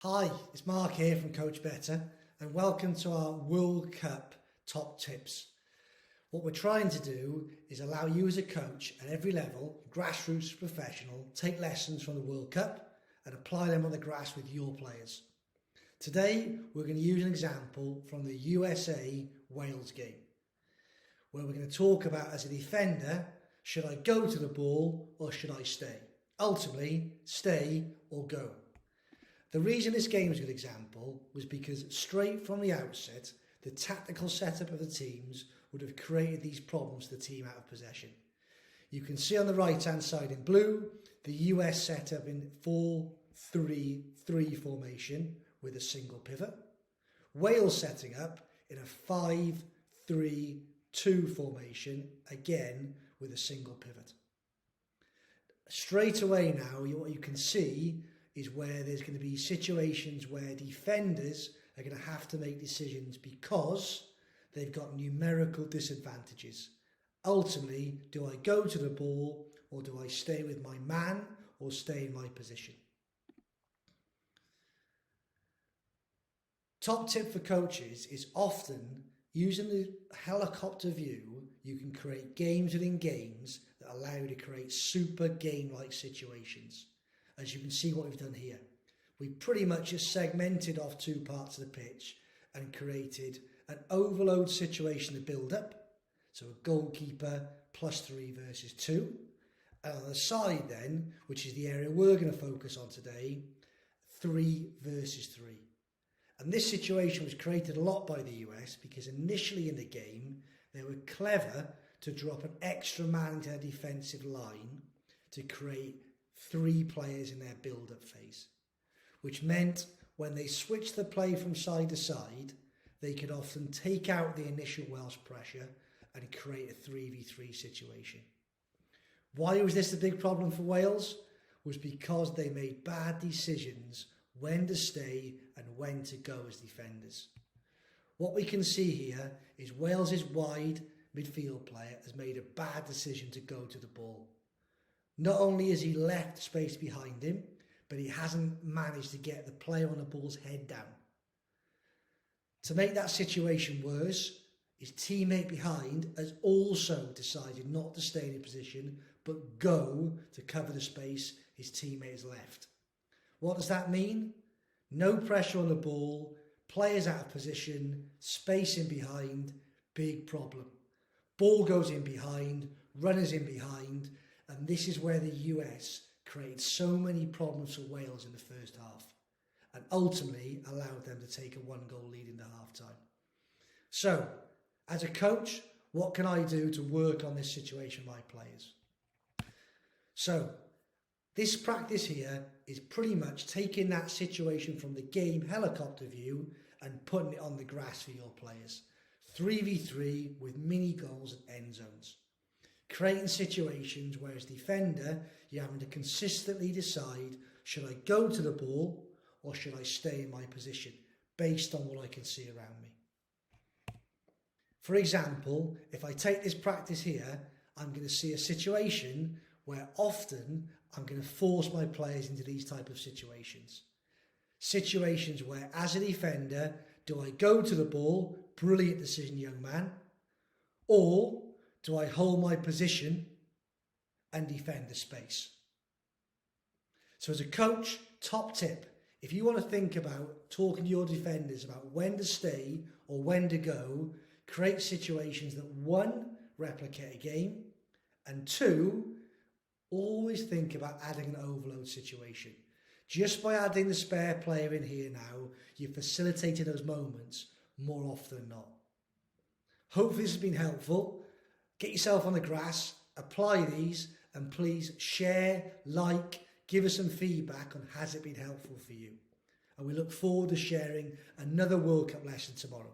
Hi, it's Mark here from Coachbetter and welcome to our World Cup top tips. What we're trying to do is allow you as a coach at every level, grassroots to professional, take lessons from the World Cup and apply them on the grass with your players. Today we're going to use an example from the USA-Wales game where we're going to talk about, as a defender, should I go to the ball or should I stay? Ultimately, stay or go. The reason this game is a good example was because straight from the outset, the tactical setup of the teams would have created these problems to the team out of possession. You can see on the right hand side in blue, the US setup in 4-3-3 formation with a single pivot. Wales setting up in a 5-3-2 formation, again with a single pivot. Straight away now, what you can see is where there's going to be situations where defenders are going to have to make decisions because they've got numerical disadvantages. Ultimately, do I go to the ball or do I stay with my man or stay in my position? Top tip for coaches is often using the helicopter view. You can create games within games that allow you to create super game-like situations. As you can see what we've done here. We pretty much just segmented off two parts of the pitch and created an overload situation to build up. So a goalkeeper +3 versus 2. And on the side then, which is the area we're going to focus on today, 3 versus 3. And this situation was created a lot by the US because initially in the game, they were clever to drop an extra man into their defensive line to create 3 players in their build-up phase, which meant when they switched the play from side to side, they could often take out the initial Welsh pressure and create a 3v3 situation. Why was this a big problem for Wales? Was because they made bad decisions when to stay and when to go as defenders. What we can see here is Wales' wide midfield player has made a bad decision to go to the ball. Not only has he left space behind him, but he hasn't managed to get the player on the ball's head down. To make that situation worse, his teammate behind has also decided not to stay in a position, but go to cover the space his teammate has left. What does that mean? No pressure on the ball, players out of position, space in behind, big problem. Ball goes in behind, runners in behind, and this is where the US created so many problems for Wales in the first half and ultimately allowed them to take a 1-goal lead in the half-time. So, as a coach, what can I do to work on this situation with my players? So, this practice here is pretty much taking that situation from the game helicopter view and putting it on the grass for your players. 3v3 with mini goals and end zones. Creating situations where as defender, you're having to consistently decide, should I go to the ball or should I stay in my position based on what I can see around me. For example, if I take this practice here, I'm going to see a situation where often I'm going to force my players into these type of situations. Situations where as a defender, do I go to the ball? Brilliant decision, young man. Or do I hold my position and defend the space? So as a coach, top tip, if you want to think about talking to your defenders about when to stay or when to go, create situations that 1, replicate a game, and 2, always think about adding an overload situation. Just by adding the spare player in here now, you're facilitating those moments more often than not. Hopefully this has been helpful. Get yourself on the grass, apply these, and please share, like, give us some feedback on has it been helpful for you. And we look forward to sharing another World Cup lesson tomorrow.